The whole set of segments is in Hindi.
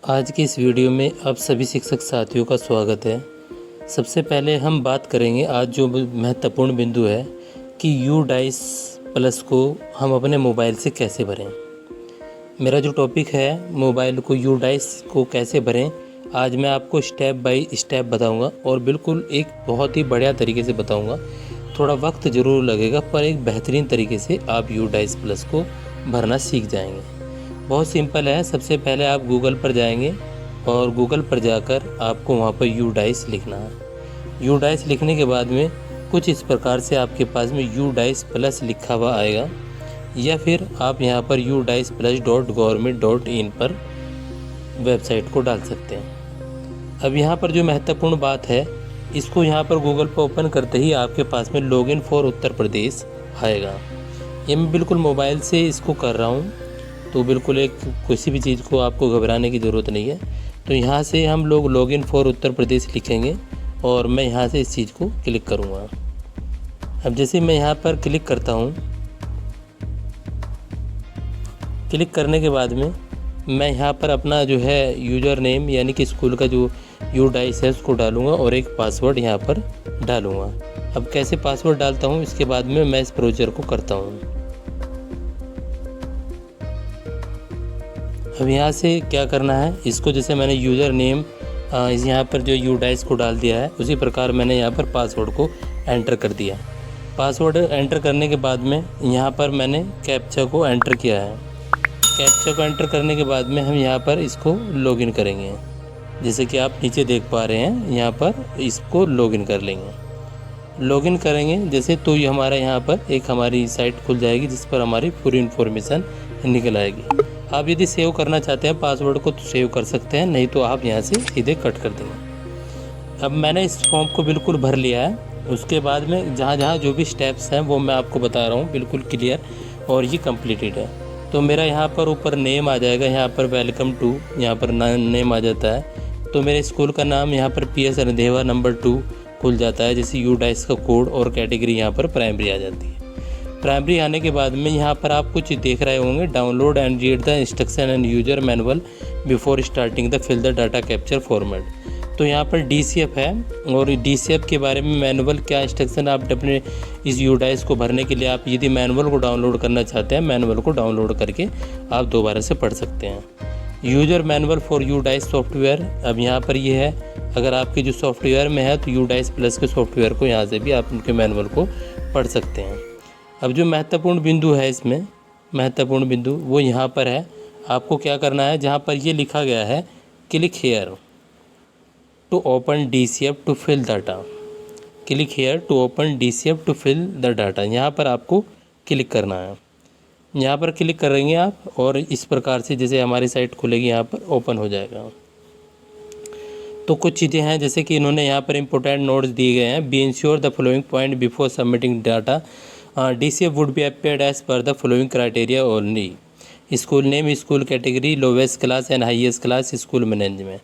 आज की इस वीडियो में आप सभी शिक्षक साथियों का स्वागत है। सबसे पहले हम बात करेंगे आज जो महत्वपूर्ण बिंदु है कि यू डाइस प्लस को हम अपने मोबाइल से कैसे भरें। मेरा जो टॉपिक है मोबाइल को यू डाइस को कैसे भरें, आज मैं आपको स्टेप बाय स्टेप बताऊंगा और बिल्कुल एक बहुत ही बढ़िया तरीके से बताऊंगा। थोड़ा वक्त ज़रूर लगेगा पर एक बेहतरीन तरीके से आप यू डाइस प्लस को भरना सीख जाएंगे। बहुत सिंपल है। सबसे पहले आप गूगल पर जाएंगे और गूगल पर जाकर आपको वहाँ पर यू डाइस लिखना है। यू डाइस लिखने के बाद में कुछ इस प्रकार से आपके पास में यू डाइस प्लस लिखा हुआ आएगा, या फिर आप यहाँ पर udaisplus.government.in पर वेबसाइट को डाल सकते हैं। अब यहाँ पर जो महत्वपूर्ण बात है, इसको यहाँ पर गूगल पर ओपन करते ही आपके पास में लॉगिन फॉर उत्तर प्रदेश आएगा। ये मैं बिल्कुल मोबाइल से इसको कर रहा हूँ, तो बिल्कुल एक किसी भी चीज़ को आपको घबराने की ज़रूरत नहीं है। तो यहाँ से हम लोग लॉगिन फॉर उत्तर प्रदेश लिखेंगे और मैं यहाँ से इस चीज़ को क्लिक करूँगा। अब जैसे मैं यहाँ पर क्लिक करता हूँ, क्लिक करने के बाद में मैं यहाँ पर अपना जो है यूज़र नेम यानी कि स्कूल का जो यू डाइस है उसको डालूँगा और एक पासवर्ड यहाँ पर डालूँगा। अब कैसे पासवर्ड डालता हूँ इसके बाद में मैं इस प्रोसीजर को करता हूँ। अब यहाँ से क्या करना है, इसको जैसे मैंने यूज़र नेम यहाँ पर जो यू डाइस को डाल दिया है उसी प्रकार मैंने यहाँ पर पासवर्ड को एंटर कर दिया। पासवर्ड एंटर करने के बाद में यहाँ पर मैंने कैप्चा को एंटर किया है। कैप्चा को एंटर करने के बाद में हम यहाँ पर इसको लॉगिन करेंगे। जैसे कि आप नीचे देख पा रहे हैं, यहाँ पर इसको लॉगिन कर लेंगे। लॉगिन करेंगे जैसे तो ये हमारा यहाँ पर एक हमारी साइट खुल जाएगी जिस पर हमारी पूरी इन्फॉर्मेशन निकल आएगी। आप यदि सेव करना चाहते हैं पासवर्ड को तो सेव कर सकते हैं, नहीं तो आप यहाँ से सीधे कट कर देंगे। अब मैंने इस फॉर्म को बिल्कुल भर लिया है। उसके बाद में जहाँ जहाँ जो भी स्टेप्स हैं वो मैं आपको बता रहा हूँ बिल्कुल क्लियर, और ये कंप्लीटेड है। तो मेरा यहाँ पर ऊपर नेम आ जाएगा, यहाँ पर वेलकम टू यहाँ पर नेम आ जाता है। तो मेरे स्कूल का नाम यहाँ पर PS रणधेवा नंबर 2 खुल जाता है। जैसे यू डाइस का कोड और कैटेगरी यहाँ पर प्राइमरी आ जाती है। प्राइमरी आने के बाद में यहाँ पर आप कुछ देख रहे होंगे, download and read the instruction and user manual before starting the fill the data capture format. तो यहाँ पर DCF है और DCF के बारे में मैनुअल क्या इंस्ट्रक्शन आप अपने इस यू डाइस को भरने के लिए आप यदि मैनुअल को डाउनलोड करना चाहते हैं, मैनुअल को डाउनलोड करके आप दोबारा से पढ़ सकते हैं। User manual for you dice software, अब यहाँ पर ये है, अगर आपके जो सॉफ्टवेयर में है तो यू डाइस प्लस के सॉफ्टवेयर को यहाँ से भी आप उनके मैनुअल को पढ़ सकते हैं। अब जो महत्वपूर्ण बिंदु है इसमें, महत्वपूर्ण बिंदु वो यहाँ पर है। आपको क्या करना है, जहाँ पर ये लिखा गया है click here to open DCF to fill data, click here to open DCF to fill the data, यहाँ पर आपको क्लिक करना है। यहाँ पर क्लिक करेंगे आप और इस प्रकार से जैसे हमारी साइट खुलेगी यहाँ पर ओपन हो जाएगा। तो कुछ चीज़ें हैं जैसे कि इन्होंने यहाँ पर इम्पोर्टेंट नोट्स दिए गए हैं। Be ensure the following point before submitting data, DCF would be appeared as per the following criteria only: school name, school category, lowest class and highest class, school management.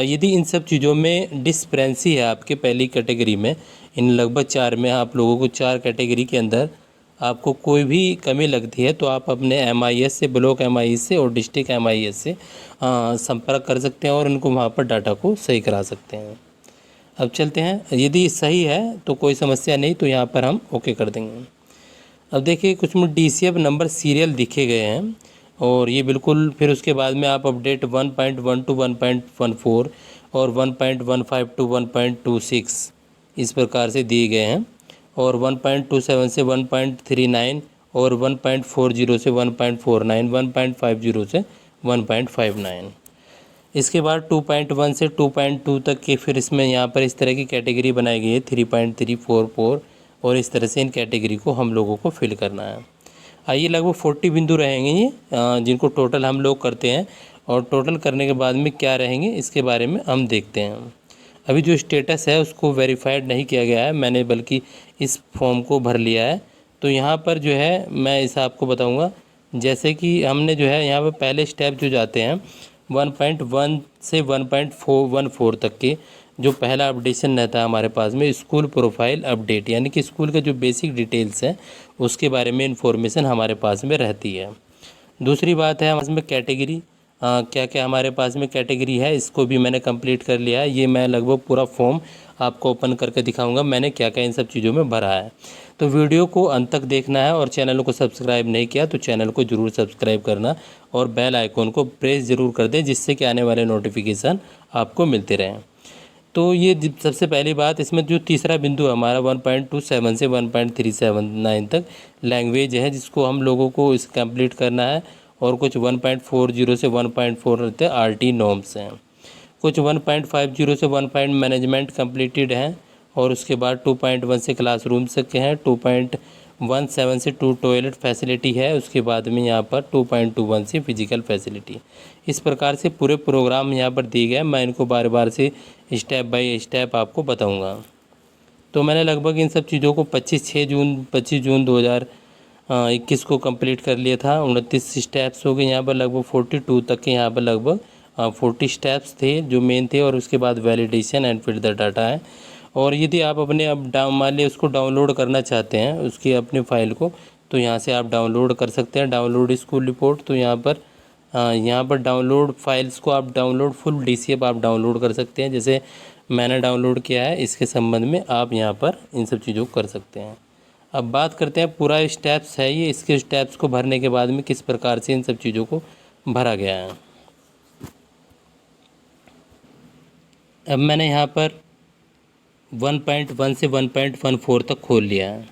यदि इन सब चीज़ों में डिस्प्रेंसी है आपके पहली कैटेगरी में, इन लगभग 4 में आप लोगों को 4 कैटेगरी के अंदर आपको कोई भी कमी लगती है तो आप अपने MIS से, ब्लॉक MIS से और डिस्ट्रिक्ट MIS से संपर्क कर सकते हैं और उनको वहाँ पर डाटा को सही करा सकते हैं। अब चलते हैं, यदि सही है तो कोई समस्या नहीं, तो यहाँ पर हम ओके कर देंगे। अब देखिए कुछ में DCF नंबर सीरियल दिखे गए हैं और ये बिल्कुल, फिर उसके बाद में आप अपडेट 1.1 टू 1.14 और 1.15 टू 1.26 इस प्रकार से दिए गए हैं, और 1.27 से 1.39 और 1.40 से 1.49, 1.50 से 1.59। इसके बाद 2.1 से 2.2 तक के फिर इसमें यहाँ पर इस तरह की कैटेगरी बनाई गई है 3.344, और इस तरह से इन कैटेगरी को हम लोगों को फिल करना है। आइए लगभग 40 बिंदु रहेंगे ये, जिनको टोटल हम लोग करते हैं, और टोटल करने के बाद में क्या रहेंगे इसके बारे में हम देखते हैं। अभी जो स्टेटस है उसको वेरीफाइड नहीं किया गया है मैंने, बल्कि इस फॉर्म को भर लिया है। तो यहाँ पर जो है मैं इसे आपको बताऊँगा, जैसे कि हमने जो है यहाँ पर पहले स्टेप जो जाते हैं 1.1 से 1.414 तक के, जो पहला अपडेशन रहता है हमारे पास में स्कूल प्रोफाइल अपडेट, यानी कि स्कूल के जो बेसिक डिटेल्स हैं उसके बारे में इंफॉर्मेशन हमारे पास में रहती है। दूसरी बात है हमारे में कैटेगरी, क्या क्या हमारे पास में कैटेगरी है, इसको भी मैंने कंप्लीट कर लिया है। ये मैं लगभग पूरा फॉर्म आपको ओपन करके दिखाऊंगा मैंने क्या क्या इन सब चीज़ों में भरा है। तो वीडियो को अंत तक देखना है, और चैनल को सब्सक्राइब नहीं किया तो चैनल को ज़रूर सब्सक्राइब करना और बेल आइकॉन को प्रेस ज़रूर कर दें, जिससे कि आने वाले नोटिफिकेशन आपको मिलते रहें। तो ये सबसे पहली बात, इसमें जो तीसरा बिंदु है हमारा 1.27 से 1.379 तक लैंग्वेज है, जिसको हम लोगों को इस कंप्लीट करना है। और कुछ 1.40 से 1.4 रहते RT नॉर्म्स हैं। कुछ 1.50 से 1 मैनेजमेंट कंप्लीटेड हैं। और उसके बाद 2.1 से क्लासरूम तक के हैं। 2.17 से 2 टॉयलेट फैसिलिटी है। उसके बाद में यहाँ पर 2.21 से फिजिकल फैसिलिटी। इस प्रकार से पूरे प्रोग्राम यहाँ पर दिए गए। मैं इनको बार बार से स्टेप बाय स्टेप आपको बताऊँगा। तो मैंने लगभग इन सब चीज़ों को 25 जून 2021 को कंप्लीट कर लिया था। 29 स्टेप्स हो गए यहाँ पर, लगभग 42 तक के यहाँ पर लगभग 40 स्टेप्स थे जो मेन थे। और उसके बाद validation and fill the data है। और यदि आप अपने अब मान लिया उसको डाउनलोड करना चाहते हैं उसकी अपनी फ़ाइल को, तो यहाँ से आप डाउनलोड कर सकते हैं। डाउनलोड स्कूल रिपोर्ट, तो यहाँ पर डाउनलोड फाइल्स को आप डाउनलोड फुल DCF आप डाउनलोड कर सकते हैं। जैसे मैंने डाउनलोड किया है, इसके संबंध में आप यहाँ पर इन सब चीज़ों को कर सकते हैं। अब बात करते हैं, पूरा स्टेप्स है ये, इसके स्टेप्स को भरने के बाद में किस प्रकार से इन सब चीज़ों को भरा गया है। अब मैंने यहाँ पर 1.1 से 1.14 तक खोल लिया है।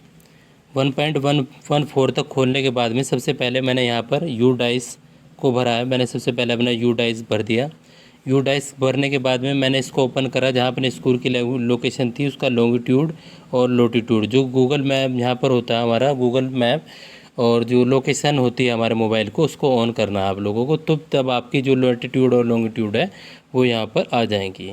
1.114 तक खोलने के बाद में सबसे पहले मैंने यहाँ पर UDICE को भरा है। मैंने सबसे पहले अपना UDICE भर दिया। UDICE भरने के बाद में मैंने इसको ओपन करा, जहाँ अपने स्कूल की लोकेशन थी उसका लॉन्गिट्यूड और लोटीट्यूड, जो गूगल मैप यहाँ पर होता है हमारा गूगल मैप, और जो लोकेशन होती है हमारे मोबाइल को, उसको ऑन करना है आप लोगों को। तो तब आपकी जो लोटीट्यूड और लॉन्गिट्यूड है वो यहाँ पर आ जाएंगी।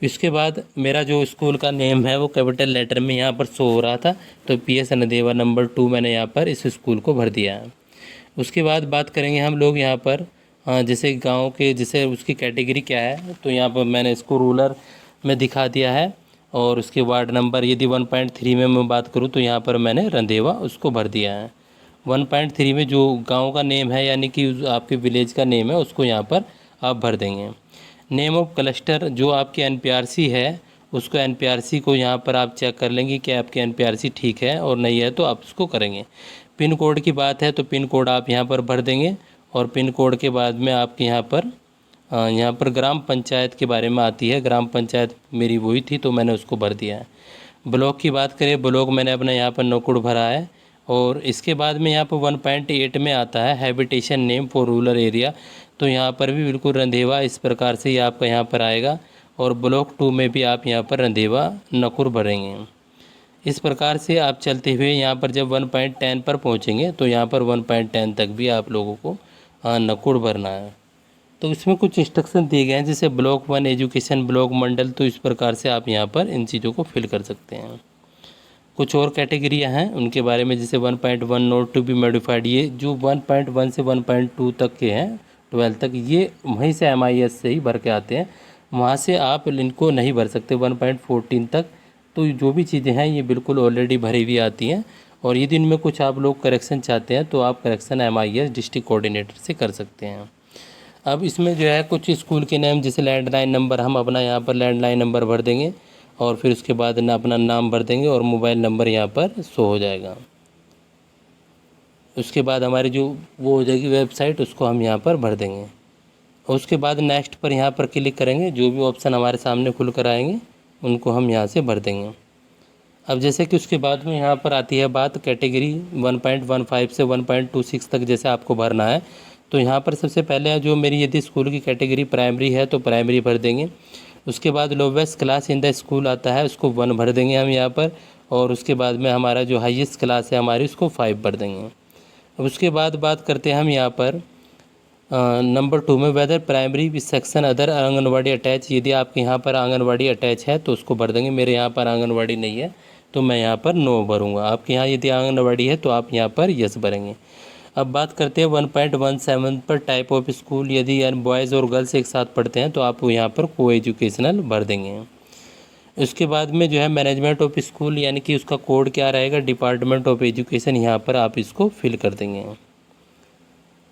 इसके बाद मेरा जो स्कूल का नेम है वो कैपिटल लेटर में यहाँ पर शो हो रहा था, तो PS नदेवा नंबर 2 मैंने यहाँ पर इस स्कूल को भर दिया है। उसके बाद बात करेंगे हम लोग यहाँ पर जैसे गांव के, जैसे उसकी कैटेगरी क्या है, तो यहाँ पर मैंने इसको रूरल में दिखा दिया है। और उसके वार्ड नंबर यदि 1.3 में मैं बात करूँ तो यहाँ पर मैंने रंधेवा उसको भर दिया है। 1.3 में जो गाँव का नेम है यानी कि आपके विलेज का नेम है उसको यहाँ पर आप भर देंगे। नेम ऑफ क्लस्टर जो आपकी NPRC है उसको NPRC को यहाँ पर आप चेक कर लेंगे कि आपकी NPRC ठीक है, और नहीं है तो आप उसको करेंगे। पिन कोड की बात है तो पिन कोड आप यहाँ पर भर देंगे। और पिन कोड के बाद में आपके यहाँ पर ग्राम पंचायत के बारे में आती है। ग्राम पंचायत मेरी वही थी तो मैंने उसको भर दिया है। ब्लॉक की बात करें, ब्लॉक मैंने अपना यहाँ पर नकुड़ भरा है। और इसके बाद में यहाँ पर 1.8 में आता है habitation name for rural area, तो यहाँ पर भी बिल्कुल रंधेवा इस प्रकार से ही आपका यहाँ पर आएगा। और ब्लॉक 2 में भी आप यहाँ पर रंधेवा नकुड़ भरेंगे। इस प्रकार से आप चलते हुए यहाँ पर जब 1.10 पर पहुँचेंगे तो यहाँ पर 1.10 तक भी आप लोगों को नकुड़ भरना है। तो इसमें कुछ इंस्ट्रक्शन दिए गए हैं, जैसे ब्लॉक 1 एजुकेशन, ब्लॉक मंडल, तो इस प्रकार से आप यहाँ पर इन चीज़ों को फिल कर सकते हैं। कुछ और कैटेगरियाँ हैं उनके बारे में, जैसे 1.1 नोट टू बी मॉडिफाइड, ये जो 1.1 से 1.2 तक के हैं 12 तक, ये वहीं से MIS से ही भर के आते हैं, वहाँ से आप इनको नहीं भर सकते 1.14 तक। तो जो भी चीज़ें हैं ये बिल्कुल ऑलरेडी भरी हुई आती हैं। और यदि इनमें कुछ आप लोग करेक्शन चाहते हैं तो आप करेक्शन MIS डिस्ट्रिक्ट कोऑर्डिनेटर से कर सकते हैं। अब इसमें जो है कुछ स्कूल के नाम, जैसे लैंडलाइन नंबर, हम अपना यहाँ पर लैंडलाइन नंबर भर देंगे। और फिर उसके बाद अपना नाम भर देंगे और मोबाइल नंबर यहाँ पर शो हो जाएगा। उसके बाद हमारी जो वो हो जाएगी वेबसाइट, उसको हम यहाँ पर भर देंगे। और उसके बाद नेक्स्ट पर यहाँ पर क्लिक करेंगे, जो भी ऑप्शन हमारे सामने खुल कर आएंगे उनको हम यहाँ से भर देंगे। अब जैसे कि उसके बाद में यहाँ पर आती है बात कैटेगरी 1.15 से 1.26 तक जैसे आपको भरना है। तो यहाँ पर सबसे पहले जो मेरी यदि स्कूल की कैटेगरी प्राइमरी है तो प्राइमरी भर देंगे। उसके बाद lowest class in the school आता है, उसको 1 भर देंगे हम यहाँ पर। और उसके बाद में हमारा जो हाईएस्ट क्लास है हमारी, उसको 5 भर देंगे। अब उसके बाद बात करते हैं हम यहाँ पर नंबर 2 में, whether primary section other anganwadi attach, यदि आपके यहाँ पर आंगनवाड़ी अटैच है तो उसको भर देंगे। मेरे यहाँ पर आंगनवाड़ी नहीं है तो मैं यहाँ पर नो भरूँगा। आपके यहाँ यदि आंगनवाड़ी है तो आप यहाँ पर यस भरेंगे। अब बात करते हैं 1.17 पर टाइप ऑफ स्कूल, यदि बॉयज़ और गर्ल्स एक साथ पढ़ते हैं तो आप यहाँ पर को एजुकेशनल भर देंगे। उसके बाद में जो है मैनेजमेंट ऑफ स्कूल, यानी कि उसका कोड क्या रहेगा, डिपार्टमेंट ऑफ एजुकेशन, यहाँ पर आप इसको फिल कर देंगे।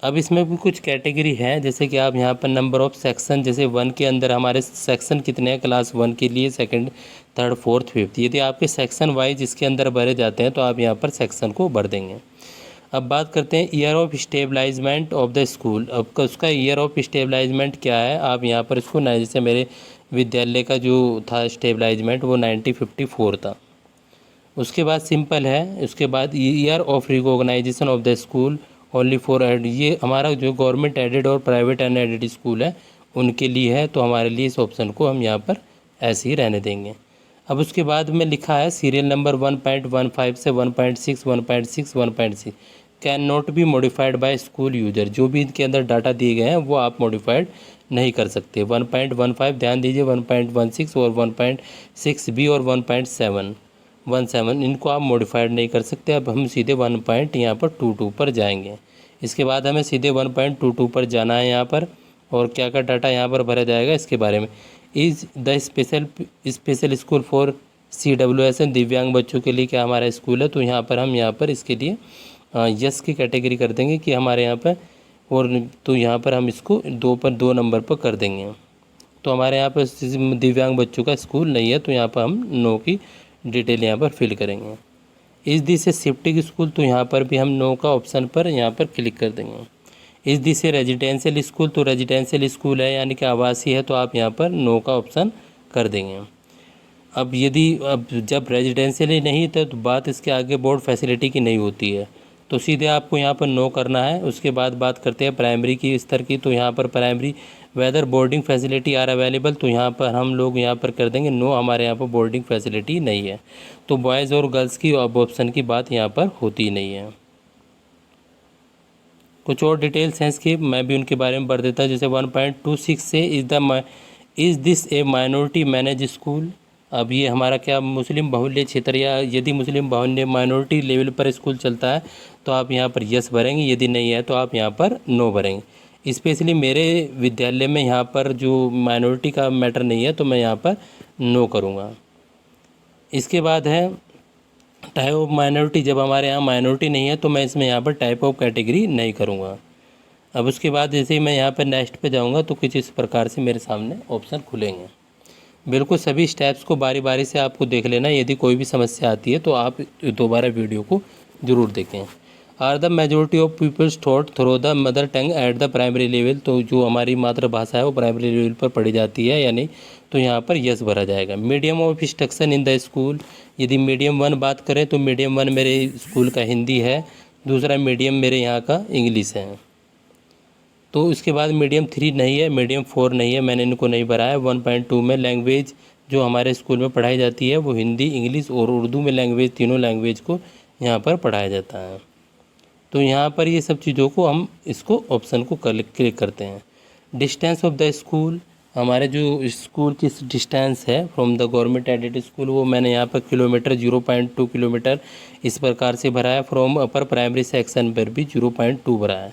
अब इसमें भी कुछ कैटेगरी है, जैसे कि आप यहाँ पर नंबर ऑफ़ सेक्शन, जैसे 1 के अंदर हमारे सेक्शन कितने हैं क्लास 1 के लिए, सेकंड, थर्ड, फोर्थ, फिफ्थ। यदि आपके सेक्शन वाइज इसके अंदर भरे जाते हैं तो आप यहाँ पर सेक्शन को भर देंगे। अब बात करते हैं year of establishment of the school. अब उसका ईयर ऑफ स्टेबलाइजमेंट क्या है, आप यहाँ पर इसको जैसे मेरे विद्यालय का जो था स्टेबलाइजमेंट वो 1954 था। उसके बाद सिंपल है, उसके बाद year of recognition of the school only for aid, ये हमारा जो गवर्नमेंट एडेड और प्राइवेट अनएडेड स्कूल है उनके लिए है, तो हमारे लिए इस ऑप्शन को हम यहाँ पर ऐसे ही रहने देंगे। अब उसके बाद में लिखा है सीरियल नंबर 1.15 से 1.6, 1.6, 1.6 can not be modified by school user. जो भी इनके अंदर डाटा दिए गए हैं वो आप मॉडिफाइड नहीं कर सकते। 1.15 ध्यान दीजिए, 1.16 और 1.6 भी और 1.17 इनको आप मॉडिफाइड नहीं कर सकते। अब हम सीधे 1.22 पर जाएंगे। इसके बाद हमें सीधे 1.22 पर जाना है यहाँ पर, और क्या क्या डाटा यहाँ पर भरा जाएगा इसके बारे में। Is the special school for CWSN, दिव्यांग बच्चों के लिए क्या हमारा स्कूल है, तो यहाँ पर इसके लिए यस की कैटेगरी कर देंगे कि हमारे यहाँ पर, और तो यहाँ पर हम इसको 2 नंबर पर कर देंगे। तो हमारे यहाँ पर दिव्यांग बच्चों का स्कूल नहीं है, तो यहाँ पर हम नो की डिटेल यहाँ पर फिल करेंगे। इस दिस से शिफ्टिंग स्कूल, तो यहाँ पर भी हम नो का ऑप्शन पर यहाँ पर क्लिक कर देंगे। इस दिस से रेजिडेंशियल स्कूल, तो रेजिडेंशियल स्कूल है यानी कि आवासीय है, तो आप यहाँ पर नो का ऑप्शन कर देंगे। अब जब रेजिडेंशियल ही नहीं था तो बात इसके आगे बोर्ड फैसिलिटी की नहीं होती है, तो सीधे आपको यहाँ पर नो करना है। उसके बाद बात करते हैं प्राइमरी की स्तर की, तो यहाँ पर primary whether boarding facility are available, तो यहाँ पर हम लोग यहाँ पर कर देंगे नो, हमारे यहाँ पर बोर्डिंग फैसिलिटी नहीं है। तो बॉयज़ और गर्ल्स की अब ऑप्शन की बात यहाँ पर होती नहीं है। कुछ और डिटेल्स हैं इसकी, मैं भी उनके बारे में बढ़ देता हूँ। जैसे 1.26 से is this A minority manage school. अब ये हमारा क्या मुस्लिम बाहुल्य क्षेत्र, या यदि मुस्लिम बाहुल्य माइनॉरिटी लेवल पर स्कूल चलता है तो आप यहाँ पर यस भरेंगे, यदि नहीं है तो आप यहाँ पर नो भरेंगे। स्पेशली मेरे विद्यालय में यहाँ पर जो माइनॉरिटी का मैटर नहीं है, तो मैं यहाँ पर नो करूँगा। इसके बाद है टाइप ऑफ माइनॉरिटी, जब हमारे यहाँ माइनॉरिटी नहीं है तो मैं इसमें यहाँ पर टाइप ऑफ कैटेगरी नहीं करूँगा। अब उसके बाद जैसे ही मैं यहाँ पर नेक्स्ट पे जाऊँगा तो कुछ इस प्रकार से मेरे सामने ऑप्शन खुलेंगे। बिल्कुल सभी स्टेप्स को बारी बारी से आपको देख लेना, यदि कोई भी समस्या आती है तो आप दोबारा वीडियो को ज़रूर देखें। Are the majority of peoples taught through the mother tongue at the primary level, तो जो हमारी मातृभाषा है वो प्राइमरी लेवल पर पढ़ी जाती है या नहीं, तो यहाँ पर यस भरा जाएगा। Medium of instruction in the school, यदि मीडियम 1 बात करें तो मीडियम 1 मेरे स्कूल का हिंदी है, दूसरा मीडियम मेरे यहाँ का इंग्लिश है। तो इसके बाद मीडियम 3 नहीं है, मीडियम 4 नहीं है, मैंने इनको नहीं भरा है। 1.2 में लैंग्वेज जो हमारे स्कूल में पढ़ाई जाती है वो हिंदी, इंग्लिश और उर्दू में लैंग्वेज, तीनों लैंग्वेज को यहाँ पर पढ़ाया जाता है। तो यहाँ पर ये सब चीज़ों को हम इसको ऑप्शन को क्लिक करते हैं। डिस्टेंस ऑफ द स्कूल, हमारे जो स्कूल की डिस्टेंस है from the government aided school, वो मैंने यहाँ पर किलोमीटर 0.2 किलोमीटर इस प्रकार से भरा है। फ्रॉम अपर प्राइमरी सेक्शन पर भी 0.2 भरा है।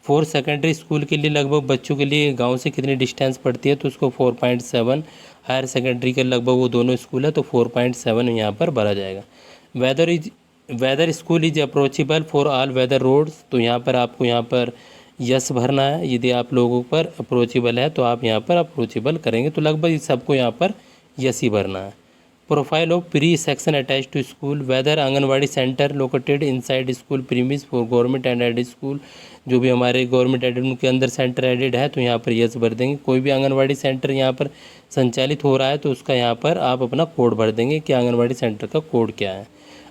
फॉर सेकेंडरी स्कूल के लिए लगभग बच्चों के लिए गांव से कितनी डिस्टेंस पड़ती है, तो उसको 4.7, हायर सेकेंडरी के लगभग वो दोनों स्कूल है तो 4.7 यहाँ पर भरा जाएगा। Whether school is approachable for all weather roads, तो यहाँ पर आपको यहाँ पर यस भरना है। यदि आप लोगों पर अप्रोचेबल है तो आप यहाँ पर अप्रोचेबल करेंगे, तो लगभग सबको यहाँ पर यस ही भरना है। Profile of pre section attach to school, whether anganwadi centre located inside school premise for government and aided school, जो भी हमारे गवर्नमेंट एडेड के अंदर सेंटर एडेड है तो यहाँ पर यस भर देंगे। कोई भी आंगनवाड़ी सेंटर यहाँ पर संचालित हो रहा है तो उसका यहाँ पर आप अपना कोड भर देंगे कि आंगनवाड़ी सेंटर का कोड क्या है।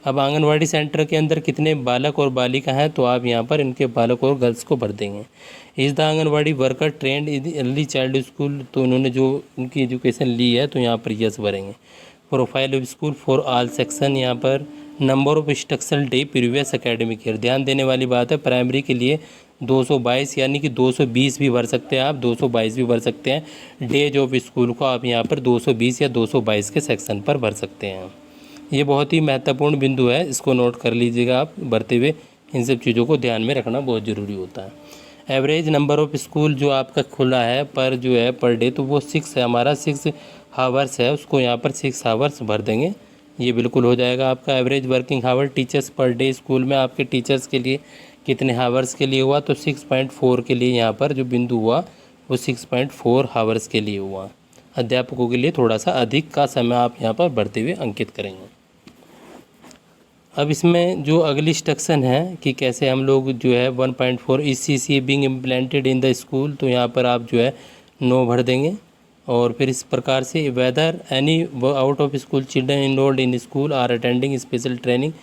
अब आंगनवाड़ी सेंटर के अंदर कितने बालक और बालिका हैं, तो आप यहाँ पर इनके बालक और गर्ल्स को भर देंगे। Is the anganwadi worker trend in early child school, तो उन्होंने जो उनकी एजुकेशन ली है तो यहाँ पर यस भरेंगे। Profile of school for all section, यहाँ पर number of instructional day previous academic year, ध्यान देने वाली बात है प्राइमरी के लिए 222 यानी कि 220 भी भर सकते हैं आप, 222 भी भर सकते हैं। डेज ऑफ स्कूल को आप यहाँ पर 220 या 222 के सेक्शन पर भर सकते हैं। ये बहुत ही महत्वपूर्ण बिंदु है, इसको नोट कर लीजिएगा आप भरते हुए, इन सब चीज़ों को ध्यान में रखना बहुत ज़रूरी होता है। एवरेज नंबर ऑफ़ स्कूल जो आपका खुला है पर जो है पर डे, तो वो 6 है, हमारा 6 हावर्स है, उसको यहाँ पर 6 हावर्स भर देंगे, ये बिल्कुल हो जाएगा आपका। एवरेज वर्किंग हावर टीचर्स पर डे, स्कूल में आपके टीचर्स के लिए कितने हावर्स के लिए हुआ, तो 6.4 के लिए यहाँ पर जो बिंदु हुआ वो 6.4 हावर्स के लिए हुआ। अध्यापकों के लिए थोड़ा सा अधिक का समय आप यहाँ पर भरते हुए अंकित करेंगे। अब इसमें जो अगली इंस्ट्रक्शन है कि कैसे हम लोग जो है 1.4 इस CCA being इम्प्लेंटेड in the school, तो यहाँ पर आप जो है नो भर देंगे। और फिर इस प्रकार से whether any out of school children enrolled in school are attending special training,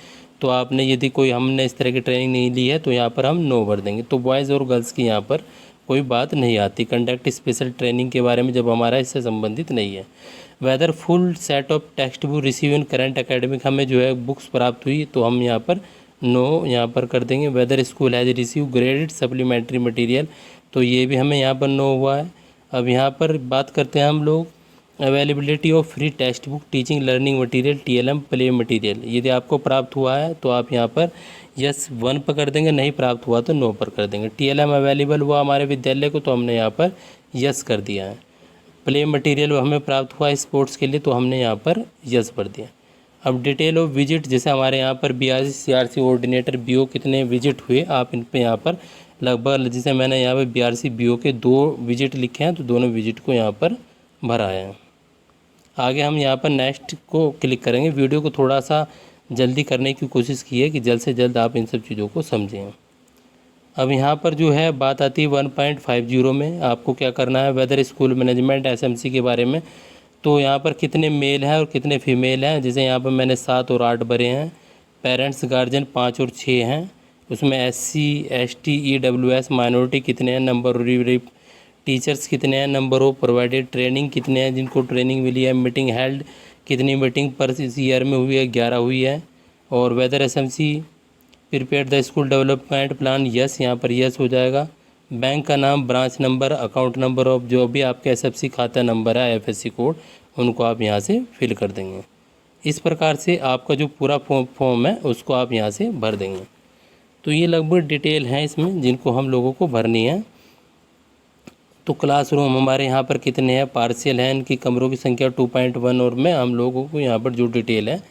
तो आपने यदि कोई हमने इस तरह की ट्रेनिंग नहीं ली है तो यहाँ पर हम नो भर देंगे। तो बॉयज़ और गर्ल्स की यहाँ पर कोई बात नहीं आती। कंडक्ट स्पेशल ट्रेनिंग के बारे में जब हमारा इससे संबंधित नहीं है। Whether full set of text book receive in current academic, हमें जो है बुक्स प्राप्त हुई तो हम यहाँ पर नो यहाँ पर कर देंगे। Whether school has receive graded supplementary material, तो ये भी हमें यहाँ पर नो हुआ है। अब यहाँ पर बात करते हैं हम लोग availability of free text book teaching learning material TLM play material, यदि आपको प्राप्त हुआ है तो आप यहाँ पर यस 1 पर कर देंगे, नहीं प्राप्त हुआ तो नो पर कर देंगे। TLM अवेलेबल हुआ हमारे विद्यालय को तो हमने यहाँ पर यस कर दिया है। प्ले मटेरियल हमें प्राप्त हुआ स्पोर्ट्स के लिए तो हमने यहाँ पर यस भर दिया। अब डिटेल ऑफ विजिट, जैसे हमारे यहाँ पर BRC CRC कोऑर्डिनेटर BO कितने विजिट हुए, आप इन पे यहाँ पर लगभग, जैसे मैंने यहाँ पर BRC BO के 2 विजिट लिखे हैं तो दोनों विजिट को यहाँ पर भरा है। आगे हम यहाँ पर नेक्स्ट को क्लिक करेंगे। वीडियो को थोड़ा सा जल्दी करने की कोशिश की है कि जल्द से जल्द आप इन सब चीज़ों को समझें। अब यहाँ पर जो है बात आती है 1.50 में, आपको क्या करना है वेदर स्कूल मैनेजमेंट SMC के बारे में। तो यहाँ पर कितने मेल हैं और कितने फीमेल हैं, जैसे यहाँ पर मैंने 7 और 8 भरे हैं। पेरेंट्स गार्जियन 5 और 6 हैं। उसमें SC ST EWS माइनॉरिटी कितने हैं, नंबर ऑफ टीचर्स कितने हैं, नंबर ऑफ प्रोवाइडेड ट्रेनिंग कितने हैं जिनको ट्रेनिंग मिली है, मीटिंग हेल्ड कितनी मीटिंग पर इस ईयर में हुई है, 11 हुई है। और whether SMC prepare the school development plan, yes यहाँ पर यस हो जाएगा। बैंक का नाम, branch number, account number of जो भी आपके SFC खाता नंबर है, FSC कोड, उनको आप यहाँ से फिल कर देंगे। इस प्रकार से आपका जो पूरा फॉर्म है उसको आप यहाँ से भर देंगे। तो ये लगभग डिटेल है इसमें जिनको हम लोगों को भरनी है। तो क्लासरूम हमारे यहाँ पर कितने हैं, पार्शियल हैं, इनकी कमरों की संख्या 2.1 और में हम लोगों को यहाँ पर जो डिटेल है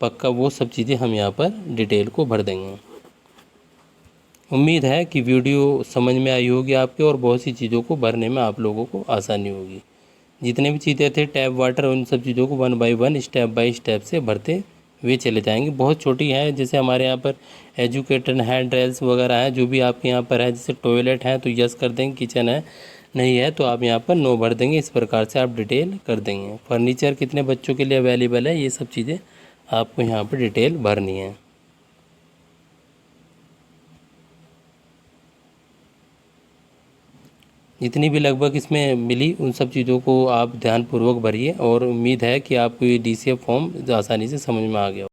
पक्का वो सब चीज़ें हम यहाँ पर डिटेल को भर देंगे। उम्मीद है कि वीडियो समझ में आई होगी आपके और बहुत सी चीज़ों को भरने में आप लोगों को आसानी होगी। जितने भी चीज़ें थे टैप वाटर, उन सब चीज़ों को 1 बाय 1 स्टेप बाय स्टेप से भरते वे चले जाएंगे। बहुत छोटी है, जैसे हमारे यहाँ पर एजुकेटर हैंड रेल्स वगैरह हैं, जो भी आपके यहाँ पर है, जैसे टॉयलेट है तो यस कर देंगे, किचन है नहीं है तो आप यहाँ पर नो भर देंगे। इस प्रकार से आप डिटेल कर देंगे। फर्नीचर कितने बच्चों के लिए अवेलेबल है, ये सब चीज़ें आपको यहाँ पर डिटेल भरनी है। जितनी भी लगभग इसमें मिली उन सब चीज़ों को आप ध्यानपूर्वक भरिए और उम्मीद है कि आपको ये DCF फॉर्म आसानी से समझ में आ गया।